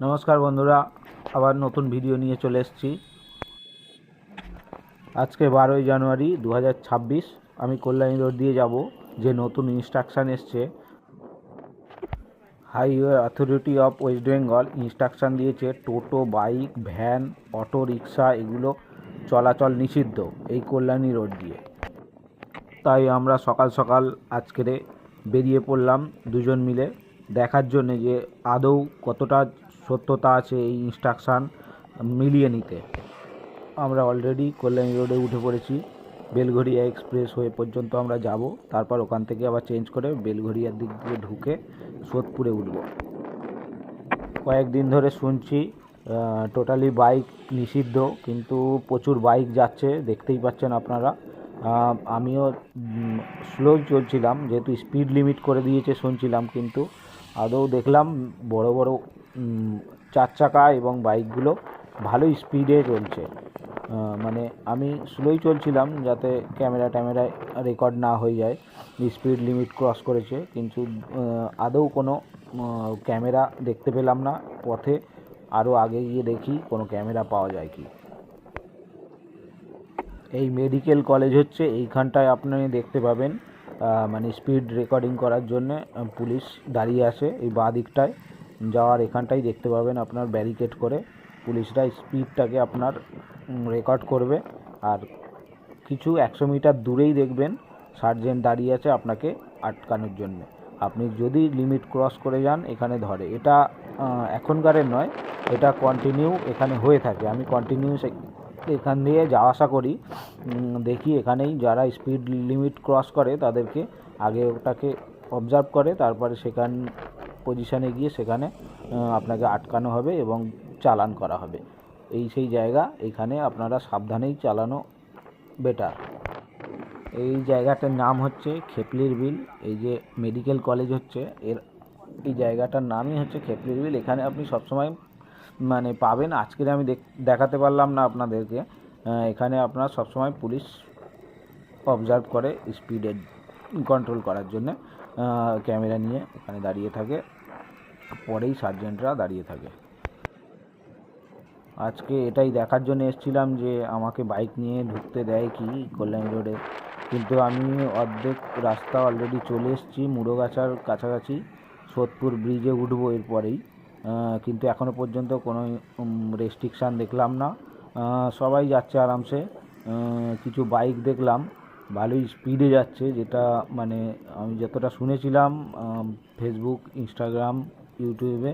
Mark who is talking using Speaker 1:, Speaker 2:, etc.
Speaker 1: নমস্কার বন্ধুরা, আবার নতুন ভিডিও নিয়ে চলে এসেছি। আজকে 12ই জানুয়ারি 2026। আমি কল্যাণী রোড দিয়ে যাব। যে নতুন ইনস্ট্রাকশান এসছে, highway authority of West Bengal instruction দিয়েছে টোটো, বাইক, ভ্যান, অটো রিক্সা এগুলো চলাচল নিষিদ্ধ এই কল্যাণী রোড দিয়ে। তাই আমরা সকাল সকাল আজকে বেরিয়ে পড়লাম দুজন মিলে দেখার জন্যে যে আদৌ কতটা সত্যতা আছে এই ইনস্ট্রাকশান মিলিয়ে নিতে। আমরা অলরেডি কল্যাণী রোডে উঠে পড়েছি। বেলঘরিয়া এক্সপ্রেস হয়ে পর্যন্ত আমরা যাব, তারপর ওখান থেকে আবার চেঞ্জ করে বেলঘরিয়ার দিক দিয়ে ঢুকে সোদপুরে উঠব। কয়েকদিন ধরে শুনছি টোটালি বাইক নিষিদ্ধ, কিন্তু প্রচুর বাইক যাচ্ছে, দেখতেই পাচ্ছেন আপনারা। আমিও স্লো চলছিলাম, যেহেতু স্পিড লিমিট করে দিয়েছে শুনছিলাম, কিন্তু আদৌ দেখলাম বড় বড় চার চাকা এবং বাইকগুলো ভালোই স্পিডে চলছে। মানে আমি স্লোই চলছিলাম যাতে ক্যামেরায় রেকর্ড না হয়ে যায়। স্পিড লিমিট ক্রস করেছে, কিন্তু আদৌ কোনো ক্যামেরা দেখতে পেলাম না পথে। আরও আগে গিয়ে দেখি কোনো ক্যামেরা পাওয়া যায় কি। এই মেডিকেল কলেজ হচ্ছে এইখানটায় আপনি দেখতে পাবেন, মানে স্পিড রেকর্ডিং করার জন্যে পুলিশ দাঁড়িয়ে আছে। এই বাঁ দিকটায় যাওয়ার এখানটাই দেখতে পাবেন আপনার ব্যারিকেড করে পুলিশরা স্পিডটাকে আপনার রেকর্ড করবে। আর কিছু 100 মিটার দূরেই দেখবেন সার্জেন্ট দাঁড়িয়ে আছে আপনাকে আটকানোর জন্য। আপনি যদি লিমিট ক্রস করে যান এখানে ধরে। এটা এখনকারের নয়, এটা কন্টিনিউ এখানে হয়ে থাকে। আমি কন্টিনিউ এখান দিয়ে যাওয়া আসা করি, দেখি এখানেই যারা স্পিড লিমিট ক্রস করে তাদেরকে আগে ওটাকে অবজার্ভ করে, তারপরে সেখান পজিশানে গিয়ে সেখানে আপনাকে আটকানো হবে এবং চালান করা হবে। এই সেই জায়গা, এইখানে আপনারা সাবধানেই চালানো বেটার। এই জায়গাটার নাম হচ্ছে খেপলির বিল। এই যে মেডিকেল কলেজ হচ্ছে এই জায়গাটার নামই হচ্ছে খেপলির বিল। এখানে আপনি সবসময় মানে পাবেন। আজকে আমি দেখাতে পারলাম না আপনাদেরকে। এখানে আপনার সবসময় পুলিশ অবজার্ভ করে স্পিডের কন্ট্রোল করার জন্যে। ক্যামেরা নিয়ে এখানে দাঁড়িয়ে থাকে, পরেই সার্জেন্টরা দাঁড়িয়ে থাকে। আজকে এটাই দেখার জন্য এসেছিলাম যে আমাকে বাইক নিয়ে ঢুকতে দেয় কি কল্যাণী রোডে, কিন্তু আমি অর্ধেক রাস্তা অলরেডি চলে এসেছি, মুড়োগাছার কাছাকাছি। সোদপুর ব্রিজে উঠবো এরপরেই, কিন্তু এখনও পর্যন্ত কোনো রেস্ট্রিকশান দেখলাম না। সবাই যাচ্ছে আরামসে। কিছু বাইক দেখলাম ভালোই স্পিডে যাচ্ছে, যেটা মানে আমি যতটা শুনেছিলাম ফেসবুক, ইনস্টাগ্রাম, ইউটিউবে